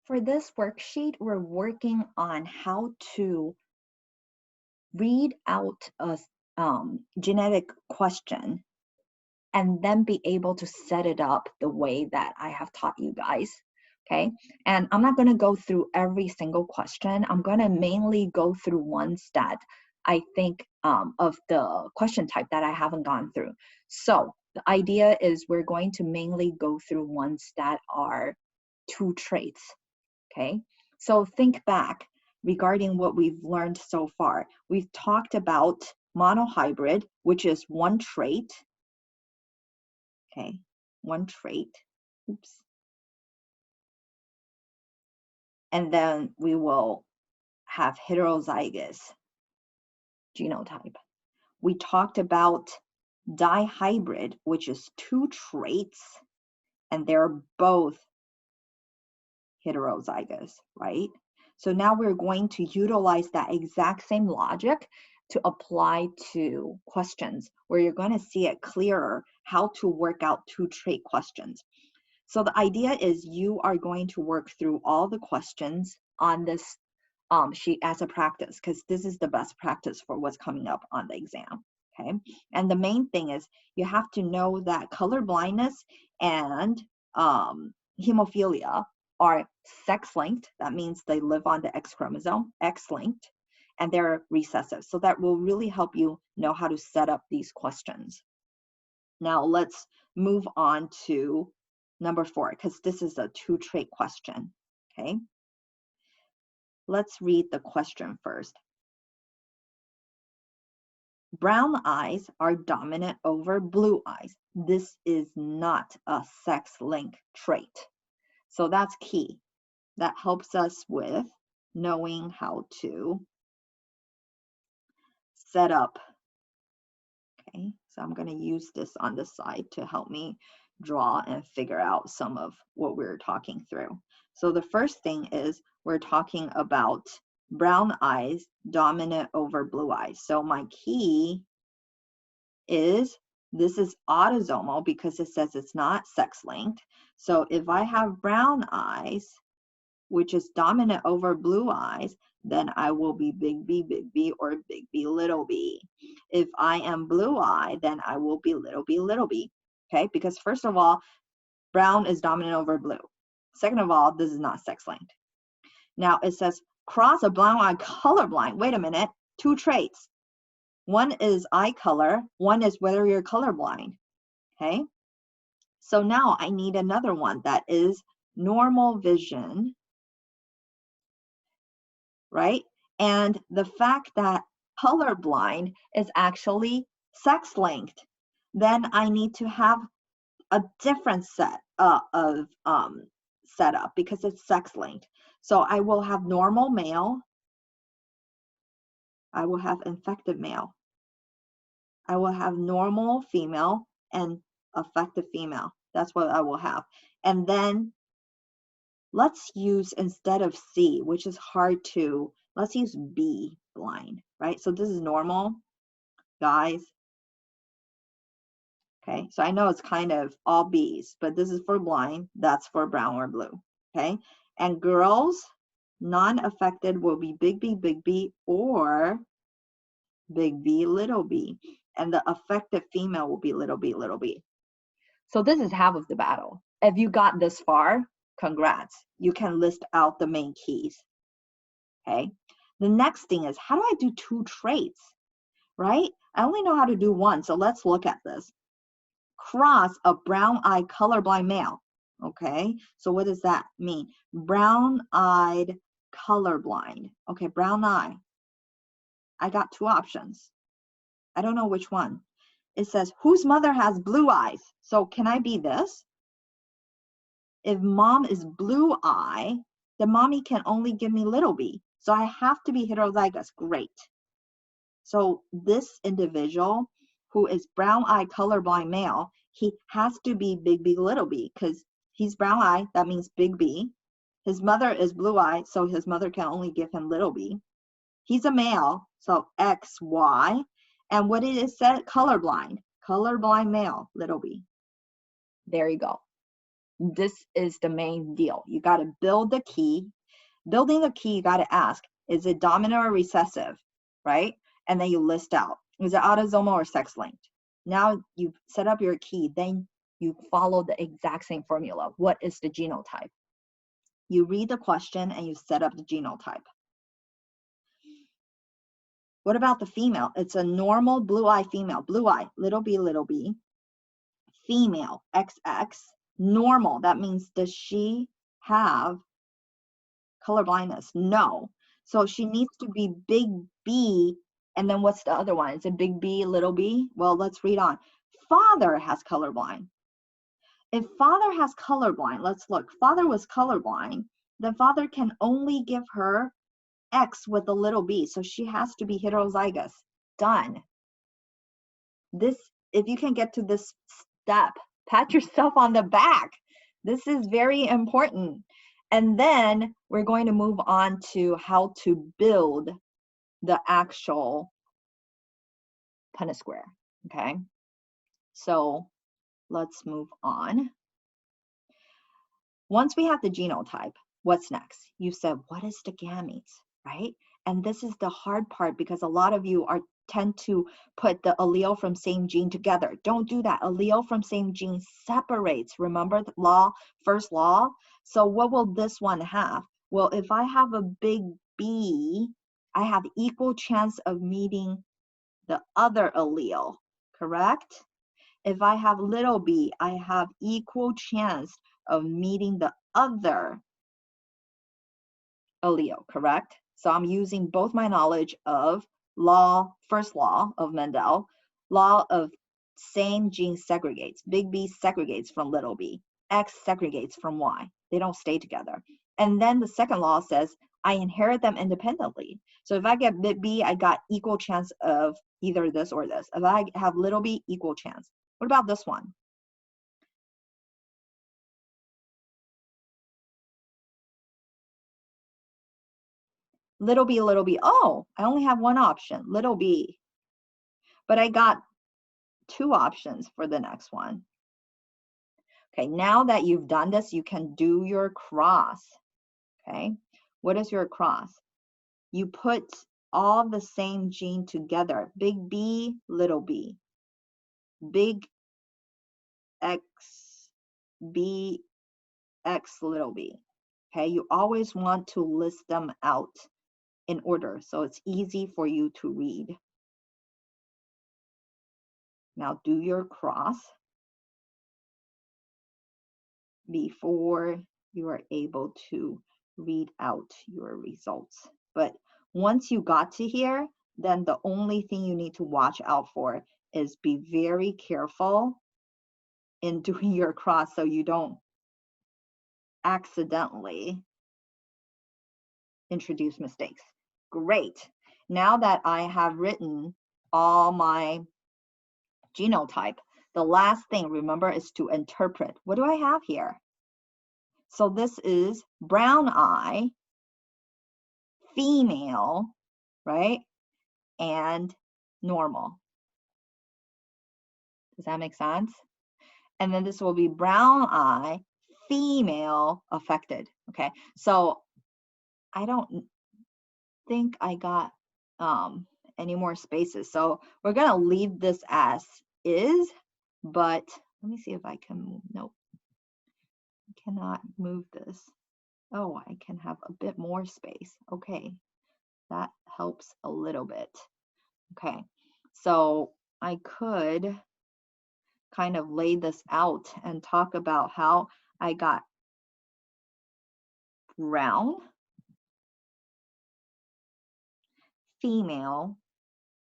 For this worksheet, we're working on how to read out a genetic question and then be able to set it up the way that I have taught you guys. Okay, and I'm not going to go through every single question. I'm going to mainly go through ones that I think of the question type that I haven't gone through. So the idea is we're going to mainly go through ones that are two traits. Okay, so think back regarding what we've learned so far. We've talked about monohybrid, which is one trait. Okay, one trait. Oops. And then we will have heterozygous genotype. We talked about dihybrid, which is two traits, and they're both heterozygous, right? So now we're going to utilize that exact same logic to apply to questions where you're going to see it clearer how to work out two trait questions. So the idea is you are going to work through all the questions on this sheet as a practice, because this is the best practice for what's coming up on the exam. Okay, and the main thing is you have to know that color blindness and hemophilia are sex-linked. That means they live on the X chromosome, X-linked, and they're recessive. So that will really help you know how to set up these questions. Now let's move on to number 4, because this is a two trait question. Okay, let's read the question first. Brown eyes are dominant over blue eyes. This is not a sex-linked trait. So that's key. That helps us with knowing how to set up. Okay, so I'm going to use this on the side to help me draw and figure out some of what we're talking through. So the first thing is we're talking about brown eyes dominant over blue eyes. So my key is this is autosomal because it says it's not sex-linked. So if I have brown eyes, which is dominant over blue eyes, then I will be big B, or big B, little b. If I am blue eye, then I will be little b. Okay, because first of all, brown is dominant over blue. Second of all, this is not sex-linked. Now it says cross a brown eye colorblind. Wait a minute, two traits. One is eye color, one is whether you're colorblind. Okay, so now I need another one that is normal vision, right? And the fact that colorblind is actually sex-linked, then I need to have a different set of setup because it's sex-linked. So I will have normal male, I will have infected male, I will have normal female and affected female. That's what I will have. And then let's use, instead of C, which is hard to, let's use B, blind, right? So this is normal, guys. Okay, so I know it's kind of all B's, but this is for blind, that's for brown or blue, okay? And girls, non-affected will be big B, or big B, little b. And the affected female will be little b. So this is half of the battle. If you got this far, congrats. You can list out the main keys, okay? The next thing is, how do I do two traits, right? I only know how to do one, so let's look at this. Cross a brown-eyed colorblind male, okay? So what does that mean? Brown-eyed colorblind. Okay, brown eye. I got two options. I don't know which one. It says, whose mother has blue eyes? So can I be this? If mom is blue eye, then mommy can only give me little b. So I have to be heterozygous. Great. So this individual who is brown eye colorblind male, he has to be big B, little b, because he's brown eye, that means big B. His mother is blue eye, so his mother can only give him little b. He's a male, so X, Y. And what it is said, colorblind male, little b. There you go. This is the main deal. You got to build the key. Building the key, you got to ask, is it dominant or recessive, right? And then you list out, is it autosomal or sex-linked? Now you've set up your key, then you follow the exact same formula. What is the genotype? You read the question and you set up the genotype. What about the female? It's a normal blue eye female, blue eye, little b, female, XX, normal. That means, does she have color blindness? No. So she needs to be big B, and then what's the other one? Is it big B, little b? Well, let's read on. Father has colorblind. If father has colorblind, let's look. Father was colorblind, then father can only give her X with a little b, so she has to be heterozygous. Done. This, if you can get to this step, pat yourself on the back. This is very important. And then we're going to move on to how to build the actual Punnett square, okay? So let's move on. Once we have the genotype, what's next? You said, what is the gametes, right? And this is the hard part because a lot of you tend to put the allele from same gene together. Don't do that. Allele from same gene separates. Remember the law, first law? So what will this one have? Well, if I have a big B, I have equal chance of meeting the other allele, correct? If I have little b, I have equal chance of meeting the other allele, correct? So I'm using both my knowledge of law, first law of Mendel, law of same gene segregates. Big B segregates from little b. X segregates from Y. They don't stay together. And then the second law says I inherit them independently. So if I get big B, I got equal chance of either this or this. If I have little b, equal chance. What about this one? Little b, little b. Oh, I only have one option, little b. But I got two options for the next one. Okay, now that you've done this, you can do your cross. Okay, what is your cross? You put all the same gene together. Big B, little b. Big X, B, X, little b. Okay, you always want to list them out in order so it's easy for you to read. Now do your cross before you are able to read out your results. But once you got to here, then the only thing you need to watch out for is be very careful in doing your cross so you don't accidentally introduce mistakes. Great. Now that I have written all my genotype, the last thing, remember, is to interpret. What do I have here? So this is brown eye, female, right? And normal. Does that make sense? And then this will be brown eye, female, affected. Okay, so I don't think I got any more spaces. So we're gonna leave this as is, but let me see if I can move. Nope, I cannot move this. Oh, I can have a bit more space. Okay, that helps a little bit. Okay, so I could kind of lay this out and talk about how I got brown, female,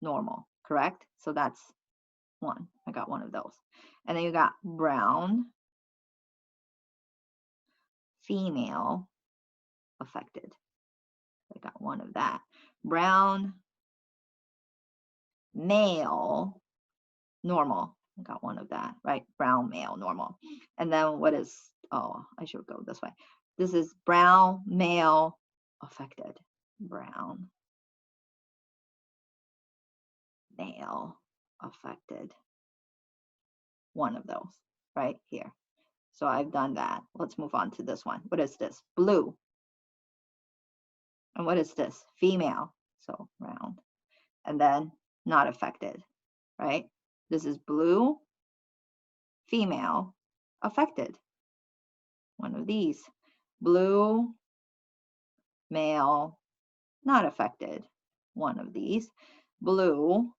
normal, correct? So that's one. I got one of those. And then you got brown, female, affected. I got one of that. Brown, male, normal. I got one of that, right? Brown, male, normal. And then what is, oh, I should go this way. This is brown, male, affected. Brown, male, affected. One of those right here. So I've done that. Let's move on to this one. What is this? Blue. And what is this? Female. So round. And then not affected, right? This is blue, female, affected. One of these. Blue, male, not affected. One of these. Blue,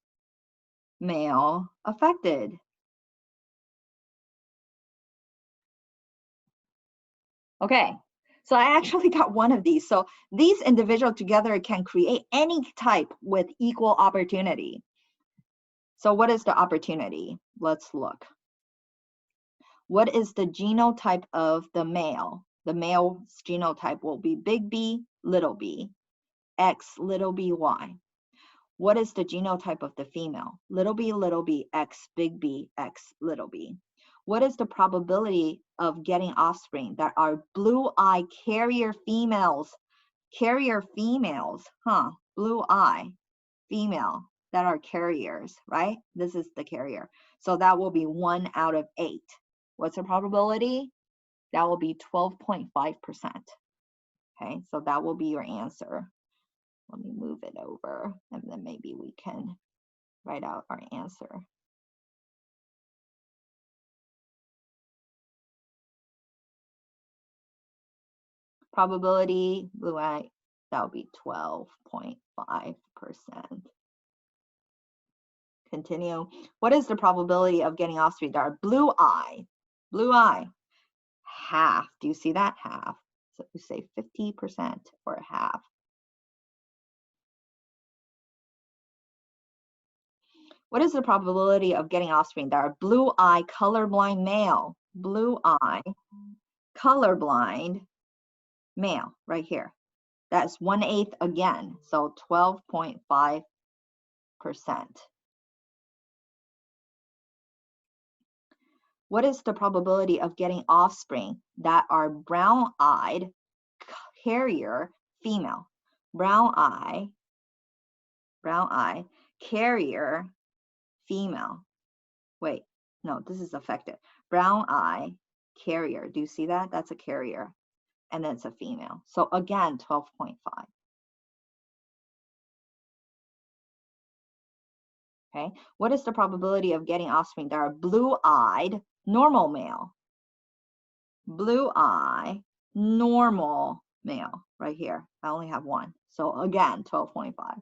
male, affected. Okay, so I actually got one of these. So these individuals together can create any type with equal opportunity. So what is the opportunity? Let's look. What is the genotype of the male? The male's genotype will be big B, little b, X, little b, Y. What is the genotype of the female? Little b, X, big B, X, little b. What is the probability of getting offspring that are blue eye carrier females? Carrier females, blue eye female that are carriers, right? This is the carrier. So that will be 1 out of 8. What's the probability? That will be 12.5%. Okay, so that will be your answer. Let me move it over and then maybe we can write out our answer. Probability, blue eye, that would be 12.5%. Continue. What is the probability of getting offspring that are blue eye? Blue eye, half. Do you see that? Half. So you say 50% or half. What is the probability of getting offspring that are blue eye colorblind male? Blue eye colorblind male, right here. That's 1/8 again, so 12.5%. What is the probability of getting offspring that are brown-eyed carrier female? Brown eye carrier female. Wait, no, this is affected. Brown eye carrier. Do you see that? That's a carrier. And then it's a female. So again, 12.5. Okay. What is the probability of getting offspring that are blue-eyed normal male? Blue eye normal male right here. I only have one. So again, 12.5.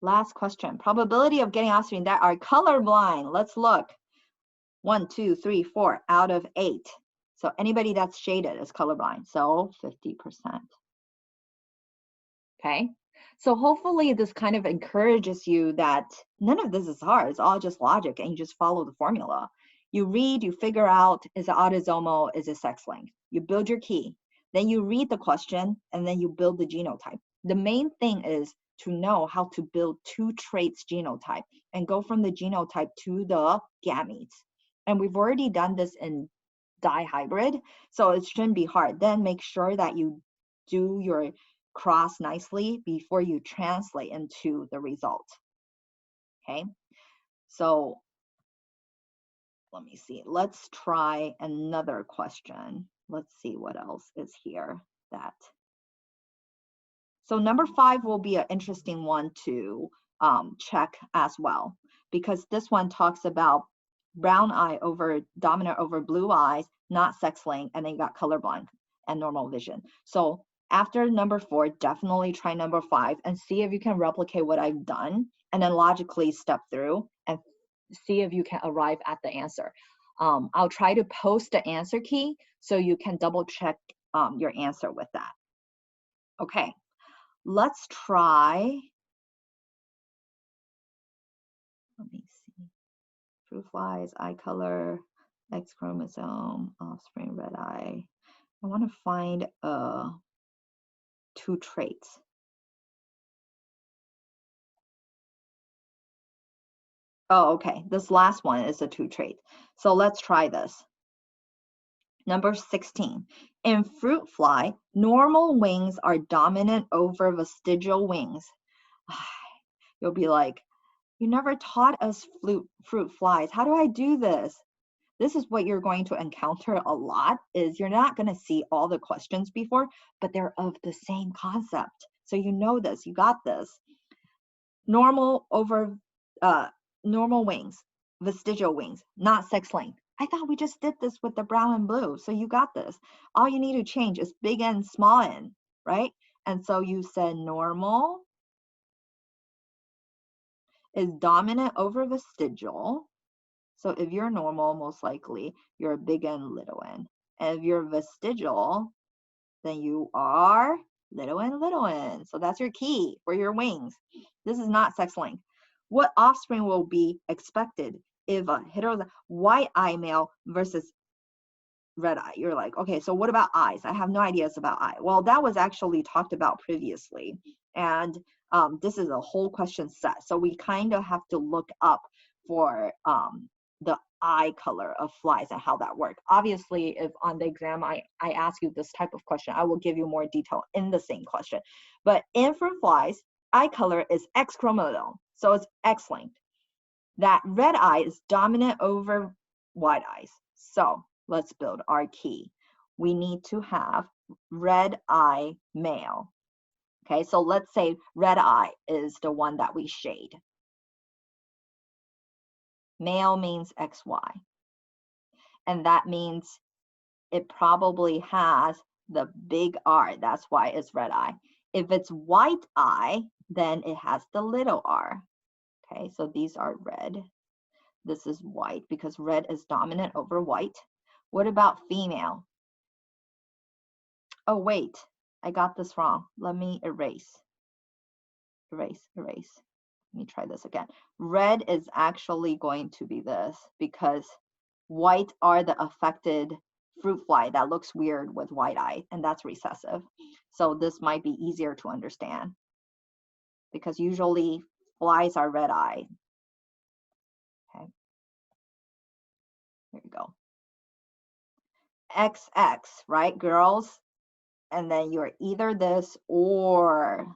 Last question. Probability of getting offspring that are colorblind. Let's look. 1, 2, 3, 4 out of 8. So anybody that's shaded is colorblind. So 50%. Okay. So hopefully this kind of encourages you that none of this is hard. It's all just logic and you just follow the formula. You read, you figure out, is it autosomal, is it sex-linked? You build your key. Then you read the question and then you build the genotype. The main thing is to know how to build 2 traits genotype and go from the genotype to the gametes. And we've already done this in dihybrid, so it shouldn't be hard. Then make sure that you do your cross nicely before you translate into the result. Okay, so let me see. Let's try another question. Let's see what else is here. So number 5 will be an interesting one to check as well, because this one talks about brown eye over dominant over blue eyes, not sex-linked, and then you got colorblind and normal vision. So after number 4, definitely try number 5 and see if you can replicate what I've done, and then logically step through and see if you can arrive at the answer. I'll try to post the answer key so you can double check your answer with that. Okay, let's try. Let me see. Fruit flies, eye color, X chromosome, offspring, red eye. I want to find 2 traits. Oh, okay. This last one is a 2 trait. So let's try this. Number 16. In fruit fly, normal wings are dominant over vestigial wings. You'll be like, You never taught us fruit flies. How do I do this? This is what you're going to encounter a lot is you're not going to see all the questions before, but they're of the same concept. So you know this, you got this. Normal over uh, normal wings, vestigial wings, not sex length. I thought we just did this with the brown and blue. So you got this. All you need to change is big N, small n, right? And so you said normal is dominant over vestigial. So if you're normal, most likely you're a big N, little n. And if you're vestigial, then you are little n, little n. So that's your key for your wings. This is not sex length. What offspring will be expected if a white eye male versus red eye? You're like, okay, so what about eyes? I have no ideas about eye. Well, that was actually talked about previously. And this is a whole question set. So we kind of have to look up for the eye color of flies and how that works. Obviously, if on the exam I ask you this type of question, I will give you more detail in the same question. But in fruit flies, eye color is X chromosome, so it's X-linked. That red eye is dominant over white eyes. So let's build our key. We need to have red eye male. Okay, so let's say red eye is the one that we shade. Male means XY. And that means it probably has the big R. That's why it's red eye. If it's white eye, then it has the little r. Okay, so these are red. This is white because red is dominant over white. What about female? Oh, wait, I got this wrong. Let me erase. Erase. Let me try this again. Red is actually going to be this because white are the affected fruit fly that looks weird with white eye, and that's recessive. So this might be easier to understand because usually flies are red eye. Okay, here we go. XX, right, girls? And then you're either this or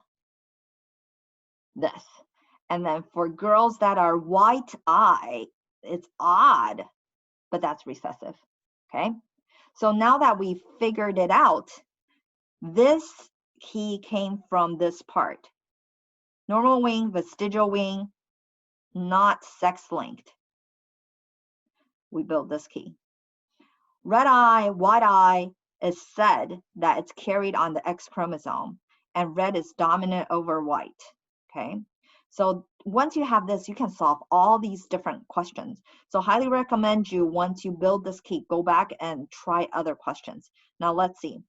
this. And then for girls that are white eye, it's odd, but that's recessive, okay? So now that we figured it out, this key came from this part. Normal wing, vestigial wing, not sex-linked. We build this key. Red eye, white eye is said that it's carried on the X chromosome, and red is dominant over white, okay? So once you have this, you can solve all these different questions. So highly recommend you, once you build this key, go back and try other questions. Now let's see.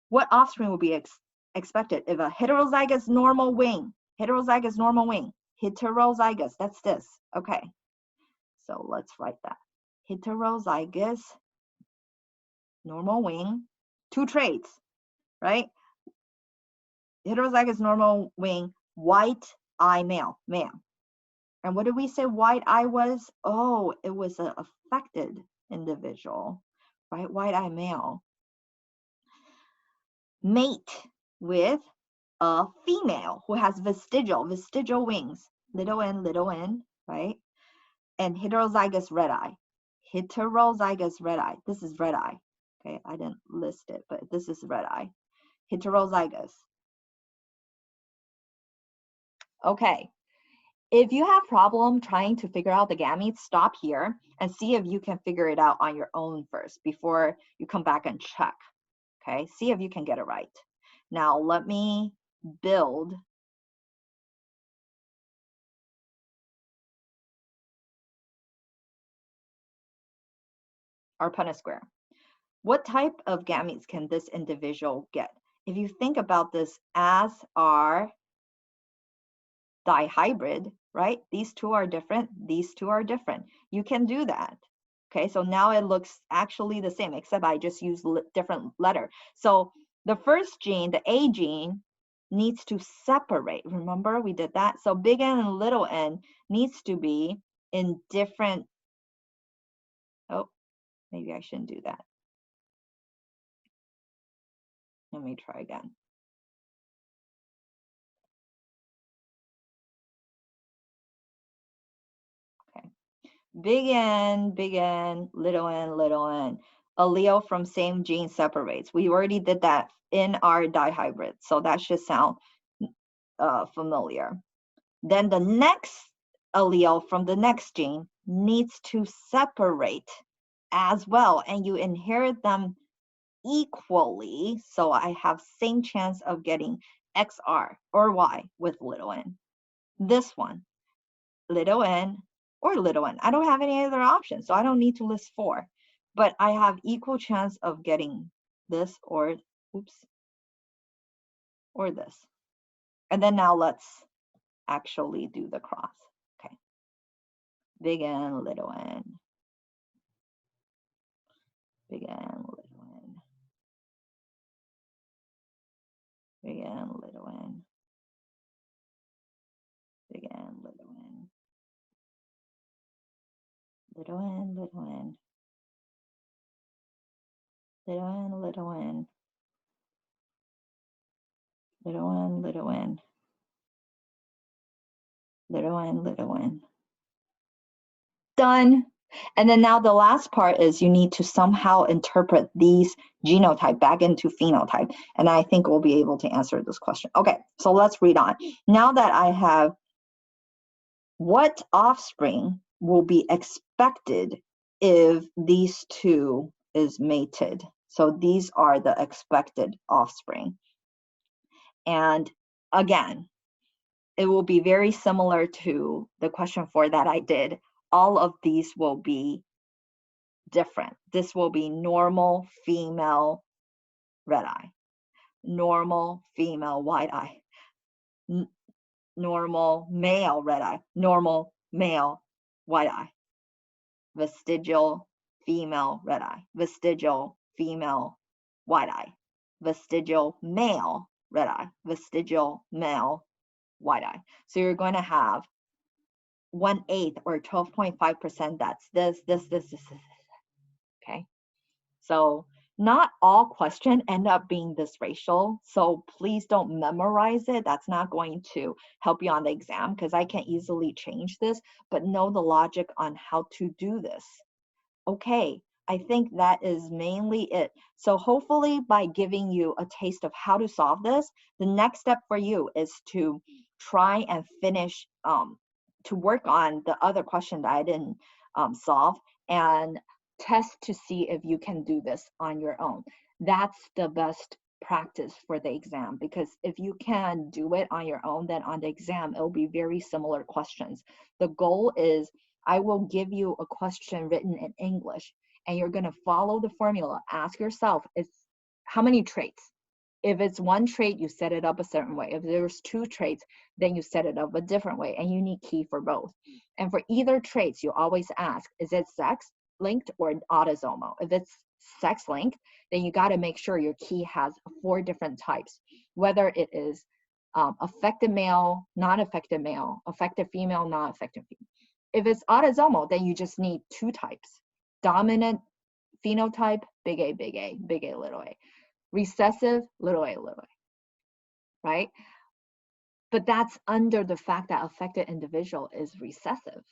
What offspring will be expected if a heterozygous normal wing, heterozygous, that's this, okay. So let's write that. Heterozygous normal wing, two traits, right? Heterozygous normal wing, white eye male. And what did we say white eye was? Oh, it was an affected individual, right? White eye male. Mate with a female who has vestigial wings, little n, right? And heterozygous red eye. This is red eye. Okay, I didn't list it, but this is red eye. Heterozygous. Okay, if you have problem trying to figure out the gametes, stop here and see if you can figure it out on your own first before you come back and check. Okay, see if you can get it right. Now let me build our Punnett square. What type of gametes can this individual get? If you think about this as our dihybrid, right? These two are different, these two are different. You can do that. Okay, so now it looks actually the same, except I just used different letter. So the first gene, the A gene, needs to separate. Remember we did that? So big N and little n needs to be in different, oh, maybe I shouldn't do that. Let me try again. Big N, little n. Allele from same gene separates. We already did that in our dihybrid, so that should sound familiar. Then the next allele from the next gene needs to separate as well, and you inherit them equally. So I have same chance of getting XR or Y with little n. This one, little n or little n. I don't have any other options, so I don't need to list 4. But I have equal chance of getting this or, oops, or this. And then now let's actually do the cross. Okay. Big N, little n. Big N, little n. Big N, little n. Big N, little n. Little n, little n. Little n, little n. Little n, little n. Little n, little n. Done. And then now the last part is you need to somehow interpret these genotype back into phenotype. And I think we'll be able to answer this question. Okay, so let's read on. Now that I have what offspring will be expected if these two is mated. So these are the expected offspring. And again, it will be very similar to the question 4 that I did. All of these will be different. This will be normal female red eye, normal female white eye, normal male red eye, normal male white eye, vestigial female red eye, vestigial female white eye, vestigial male red eye, vestigial male white eye. So you're going to have 1/8 or 12.5% that's this. Okay. So not all questions end up being this ratio. So please don't memorize it. That's not going to help you on the exam because I can easily change this, but know the logic on how to do this. Okay, I think that is mainly it. So hopefully by giving you a taste of how to solve this, the next step for you is to try and finish, to work on the other question that I didn't solve and test to see if you can do this on your own. That's the best practice for the exam, because if you can do it on your own, then on the exam, it'll be very similar questions. The goal is I will give you a question written in English, and you're going to follow the formula. Ask yourself, how many traits? If it's 1 trait, you set it up a certain way. If there's 2 traits, then you set it up a different way, and you need key for both. And for either traits, you always ask, is it sex-linked or autosomal? If it's sex-linked, then you got to make sure your key has 4 different types, whether it is affected male, non-affected male, affected female, non-affected female. If it's autosomal, then you just need 2 types. Dominant phenotype, big A, big A, big A, little a. Recessive, little a, right? But that's under the fact that affected individual is recessive.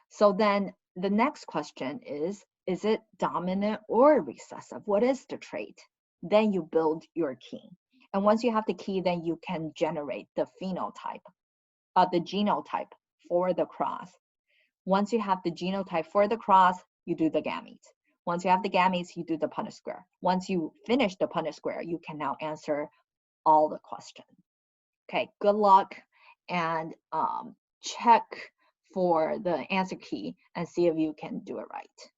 So then the next question is it dominant or recessive? What is the trait? Then you build your key. And once you have the key, then you can generate the phenotype, the genotype for the cross. Once you have the genotype for the cross, you do the gametes. Once you have the gametes, you do the Punnett square. Once you finish the Punnett square, you can now answer all the questions. Okay, good luck, and check for the answer key and see if you can do it right.